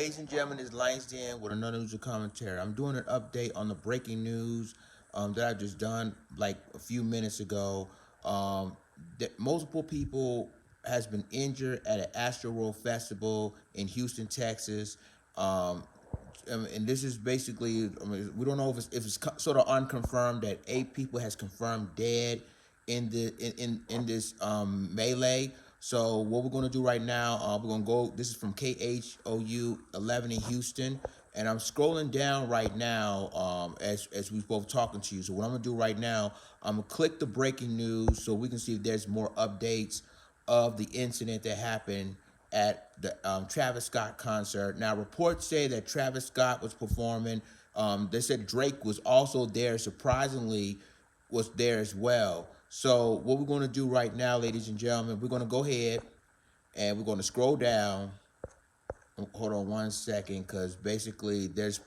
Ladies and gentlemen, it's Lions Den with another news and commentary. I'm doing an update on the breaking news that I just done like a few minutes ago. That multiple people has been injured at an Astroworld Festival in Houston, Texas. Um, and this is basically, we don't know if it's sort of unconfirmed that 8 people has confirmed dead in this melee. So what we're going to do right now, we're going to go. This is from KHOU 11 in Houston, and I'm scrolling down right now as we both talking to you. So what I'm going to do right now, I'm going to click the breaking news so we can see if there's more updates of the incident that happened at the Travis Scott concert. Now, reports say that Travis Scott was performing. They said Drake was also there, surprisingly, was there as well. So what we're going to do right now, ladies and gentlemen, we're going to go ahead and we're going to scroll down. Hold on one second, because basically there's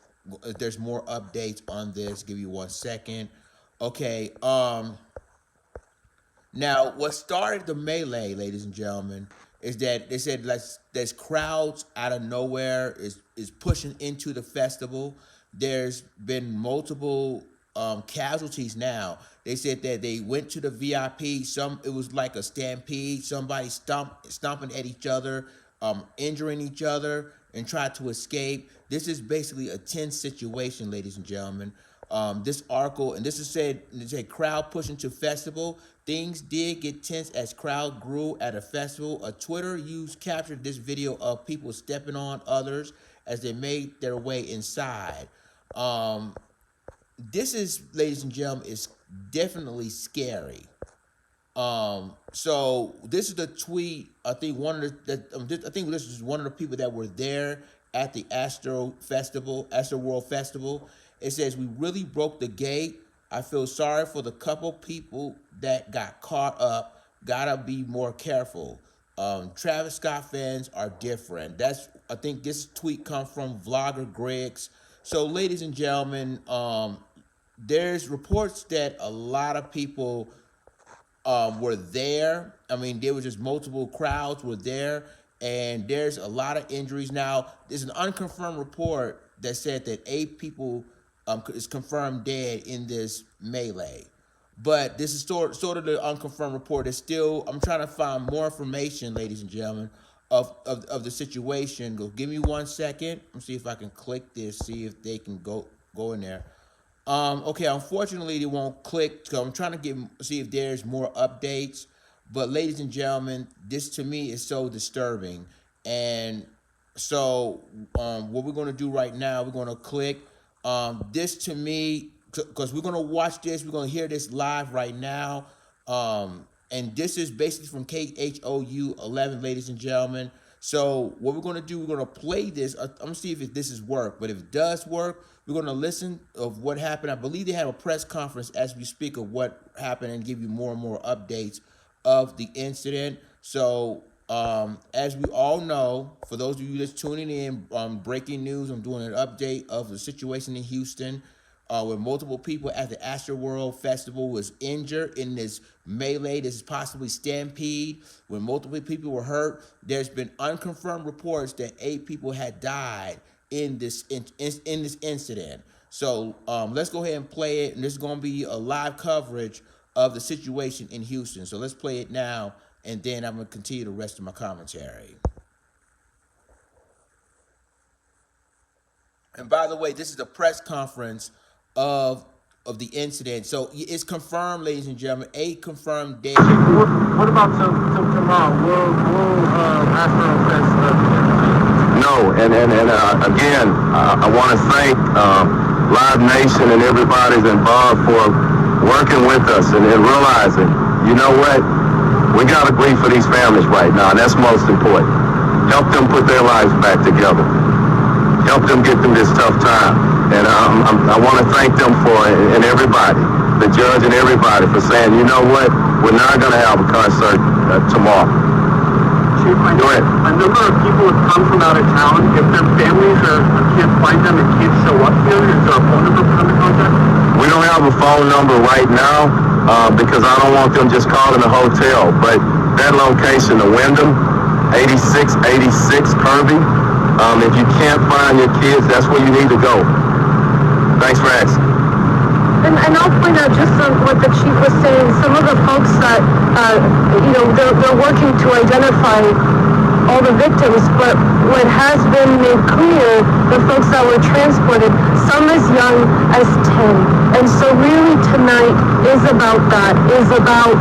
more updates on this. Give you 1 second. Okay. Now, what started the melee, ladies and gentlemen, is that they said there's crowds out of nowhere is pushing into the festival. There's been multiple casualties now. They said that they went to the VIP. It was like a stampede. Somebody stomping at each other, injuring each other, and tried to escape. This is basically a tense situation, ladies and gentlemen. This article, and this is said, crowd pushing to festival. Things did get tense as crowd grew at a festival. A Twitter user captured this video of people stepping on others as they made their way inside. This is, ladies and gentlemen, is definitely scary. So this is the tweet. I think this is one of the people that were there at the Astroworld Festival. It says, "We really broke the gate. I feel sorry for the couple people that got caught up. Gotta be more careful. Travis Scott fans are different." I think this tweet comes from vlogger Greg's. So, ladies and gentlemen, there's reports that a lot of people were there. I mean, there was just multiple crowds were there, and there's a lot of injuries. Now, there's an unconfirmed report that said that 8 people is confirmed dead in this melee. But this is sort of the unconfirmed report. It's still, I'm trying to find more information, ladies and gentlemen, of the situation. Give me 1 second. Let me see if I can click this, see if they can go in there. Okay, unfortunately, they won't click. So I'm trying to see if there's more updates. But ladies and gentlemen, this to me is so disturbing. And so what we're going to do right now, we're going to click. This to me, because we're going to watch this, we're going to hear this live right now. And this is basically from KHOU 11, ladies and gentlemen. So what we're going to do, we're going to play this. I'm going to see if this is work. But if it does work, we're going to listen of what happened. I believe they have a press conference as we speak of what happened and give you more and more updates of the incident. So as we all know, for those of you that's tuning in, breaking news, I'm doing an update of the situation in Houston where multiple people at the Astroworld Festival was injured in this melee. This is possibly stampede where multiple people were hurt. There's been unconfirmed reports that 8 people had died in this incident. So let's go ahead and play it. And this is going to be a live coverage of the situation in Houston. So let's play it now, and then I'm going to continue the rest of my commentary. And by the way, this is a press conference of the incident. So it's confirmed, ladies and gentlemen, 8 confirmed dead. What about tomorrow? Will Astroworld Festival? No, and again, I want to thank Live Nation and everybody's involved for working with us and realizing, you know what, we got to grieve for these families right now, and that's most important. Help them put their lives back together. Help them get through this tough time. And I want to thank them and everybody, the judge and everybody, for saying, you know what, we're not going to have a concert tomorrow. Chief, Go ahead. A number of people have come from out of town. If their families can't find them and can't show up here, is there a phone number for them to contact? We don't have a phone number right now because I don't want them just calling a hotel. But that location, the Wyndham, 8686 Kirby, If you can't find your kids, that's where you need to go. Thanks for asking. And I'll point out just on what the chief was saying, some of the folks that, they're working to identify all the victims, but what has been made clear, the folks that were transported, some as young as 10. And so really tonight is about that, is about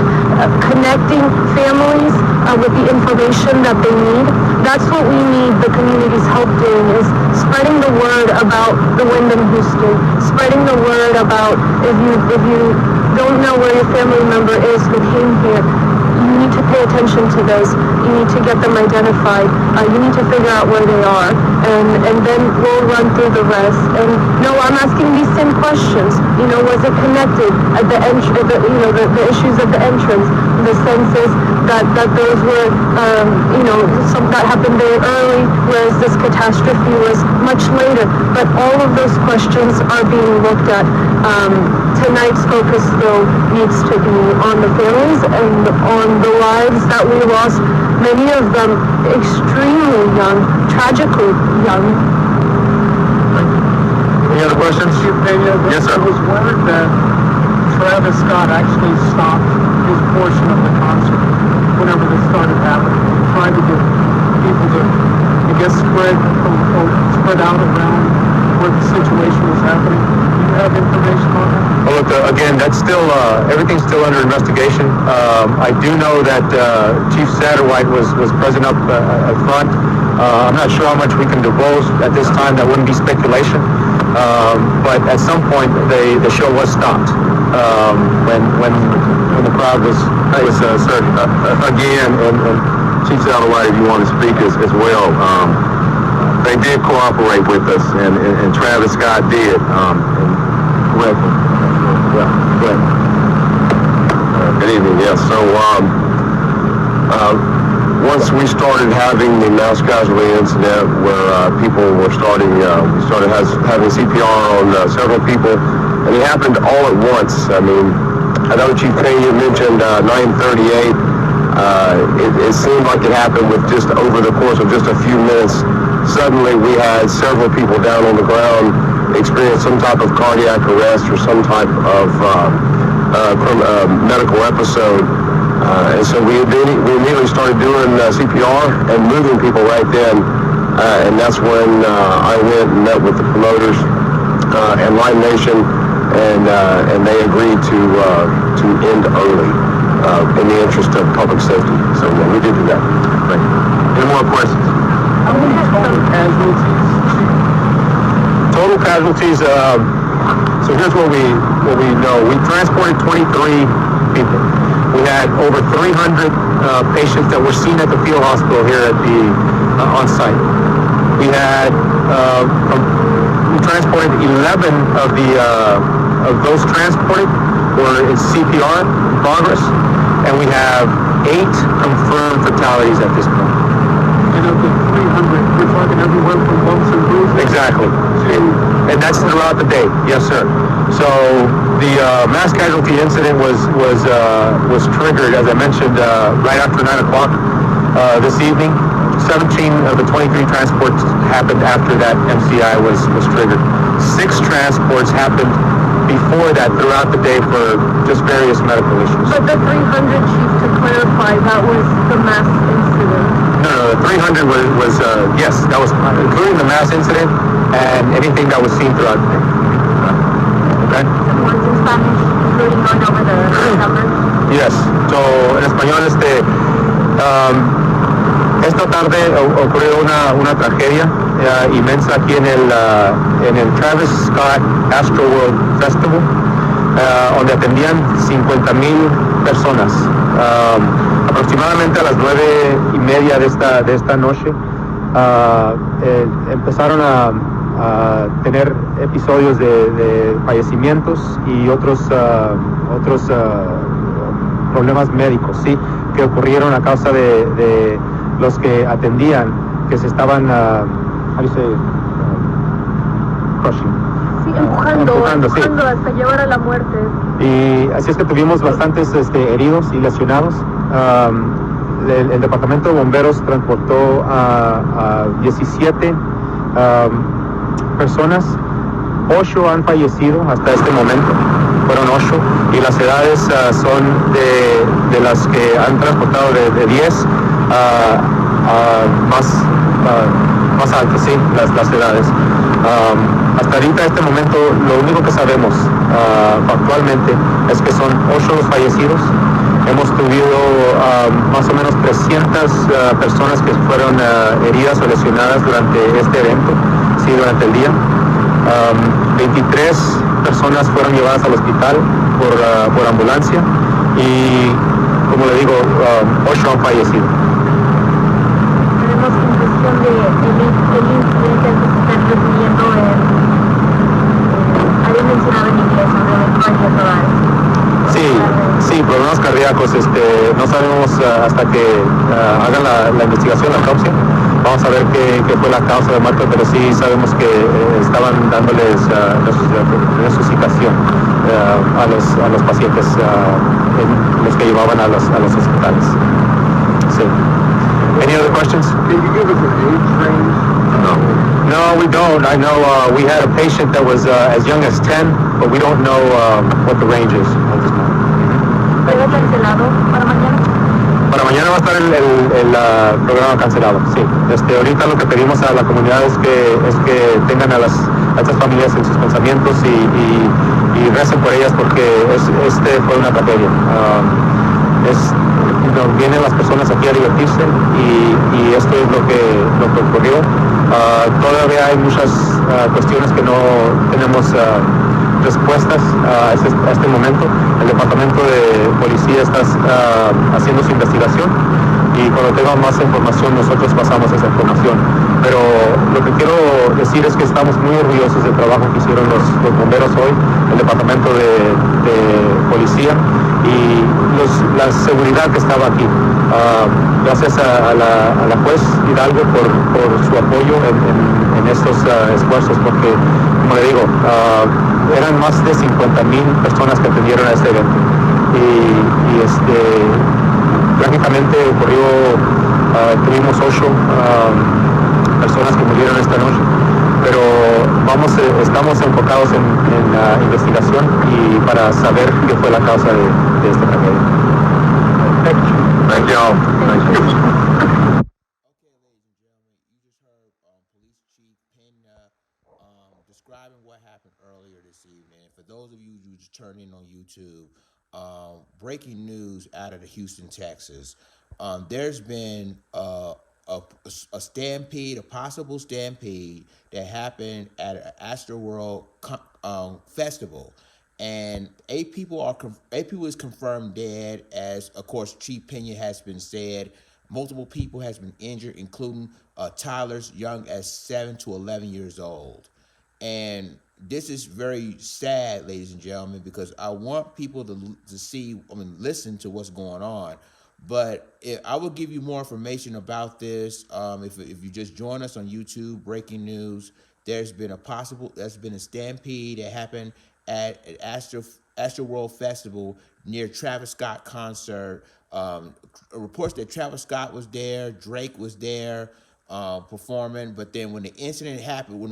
connecting families with the information that they need. That's what we need the community's help doing, is spreading the word about the Wyndham Houston, spreading the word about if you don't know where your family member is who came here, you need to pay attention to those. You need to get them identified. You need to figure out where they are, and then we'll run through the rest. And no, I'm asking these same questions. Was it connected at the the issues at the entrance, the census that those were, some that happened very early, whereas this catastrophe was much later. But all of those questions are being looked at. Tonight's focus still needs to be on the families and on the lives that we lost, many of them extremely young, tragically young. Any other questions? Yes, sir. It was word that Travis Scott actually stopped his portion of the concert whenever this started happening, trying to get people to, spread out around where the situation was happening. Do you have information on that? Well, look, again, that's still, everything's still under investigation. I do know that Chief Satterwhite was present up at front. I'm not sure how much we can divulge at this time. That wouldn't be speculation. But at some point, the show was stopped when the crowd was certain. Again, and Chief Satterwhite, if you want to speak as well, they did cooperate with us, and Travis Scott did. Good evening. Yes. So once we started having the mass casualty incident, where people were we started having CPR on several people, and it happened all at once. I mean, I know Chief Pena mentioned 9:38. It seemed like it happened with just over the course of just a few minutes. Suddenly, we had several people down on the ground experience some type of cardiac arrest or some type of medical episode. And so we immediately started doing CPR and moving people right then. And that's when I went and met with the promoters and Live Nation, and they agreed to end early in the interest of public safety. So yeah, we did do that. Thank you. Any more questions? How many total casualties? Total casualties, so here's what we know. We transported 23 people. We had over 300 patients that were seen at the field hospital here at the on site. We had we transported 11 of those transported were in CPR progress, and we have 8 confirmed fatalities at this point. And of the 300, we're talking everywhere from bumps and bruises. Exactly. And that's throughout the day. Yes, sir. So the mass casualty incident was triggered, as I mentioned, right after 9 o'clock this evening. 17 of the 23 transports happened after that MCI was triggered. 6 transports happened before that throughout the day for just various medical issues. But the 300, Chief, to clarify, that was the mass incident. No, the 300 was yes, that was including the mass incident and anything that was seen throughout the day. Okay? Some ones in Spanish, including going over the numbers. Yes. So en español esta tarde ocurrió una tragedia inmensa aquí en el Travis Scott Astroworld Festival, donde atendían 50,000 personas. Aproximadamente a las 9:30 de esta noche empezaron a tener episodios de fallecimientos y otros problemas médicos, sí, que ocurrieron a causa de los que atendían, que se estaban crushing. Sí, empujando Sí. hasta llevar a la muerte. Y así es que tuvimos bastantes heridos y lesionados. el departamento de bomberos transportó a 17 personas. 8 han fallecido hasta este momento, fueron 8, y las edades son de las que han transportado de 10 más altas, sí, las edades. Hasta ahorita, este momento, lo único que sabemos actualmente es que son 8 los fallecidos. Hemos tenido más o menos 300 personas que fueron heridas o lesionadas durante este evento, sí, durante el día. 23 personas fueron llevadas al hospital por ambulancia y, como le digo, 8 han fallecido. Tenemos impresión de el incidente al que se están refiriendo había mencionado en inglés sobre el cardiovascular. Sí, problemas cardíacos. No sabemos hasta que hagan la investigación, la autopsia. Vamos a ver qué fue la causa de muerte, pero sí sabemos que estaban dándoles resucitación a los pacientes, los que llevaban a los hospitales. Sí. Any other questions? Can you give us an age range? No, we don't. I know we had a patient that was as young as 10, but we don't know what the range is at this point. ¿Queda cancelado para mañana? Para mañana va a estar el programa cancelado, sí. Ahorita lo que pedimos a la comunidad es que tengan a estas familias en sus pensamientos y recen por ellas, porque fue una tragedia. Vienen las personas aquí a divertirse y esto es lo que ocurrió. Todavía hay muchas cuestiones que no tenemos respuestas a este momento. El departamento de policía está haciendo su investigación y cuando tenga más información nosotros pasamos esa información. Pero lo que quiero decir es que estamos muy orgullosos del trabajo que hicieron los bomberos hoy, el departamento de policía y la seguridad que estaba aquí. Gracias a la juez Hidalgo por su apoyo en estos esfuerzos, porque, como le digo, eran más de 50,000 personas que atendieron a este evento. Y trágicamente ocurrió, tuvimos 8 personas que murieron esta noche, pero estamos enfocados en la investigación y para saber qué fue la causa de esta tragedia. Thank you all. Thank you. Okay, ladies and gentlemen, you just heard Police Chief Pena describing what happened earlier this evening. For those of you who just turned in on YouTube, breaking news out of the Houston, Texas. There's been a stampede, a possible stampede that happened at an Astroworld Festival. And 8 people is confirmed dead, as of course Chief Pena has been said. Multiple people has been injured, including toddlers young as 7 to 11 years old. And this is very sad, ladies and gentlemen, because I want people to see, listen to what's going on. But I will give you more information about this if you just join us on YouTube. Breaking news: there's been a stampede that happened at an Astroworld Festival near Travis Scott concert. Reports that Travis Scott was there, Drake was there performing, but then when the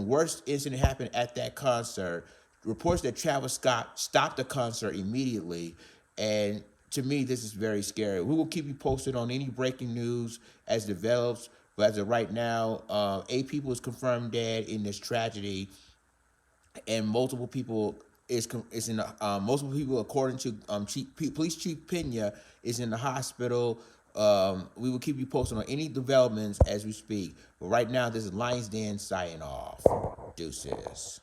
worst incident happened at that concert, reports that Travis Scott stopped the concert immediately, and to me, this is very scary. We will keep you posted on any breaking news as develops, but as of right now, 8 people is confirmed dead in this tragedy, and multiple people according to Police Chief Pena, is in the hospital. We will keep you posted on any developments as we speak. But right now, this is Lions Den signing off. Deuces.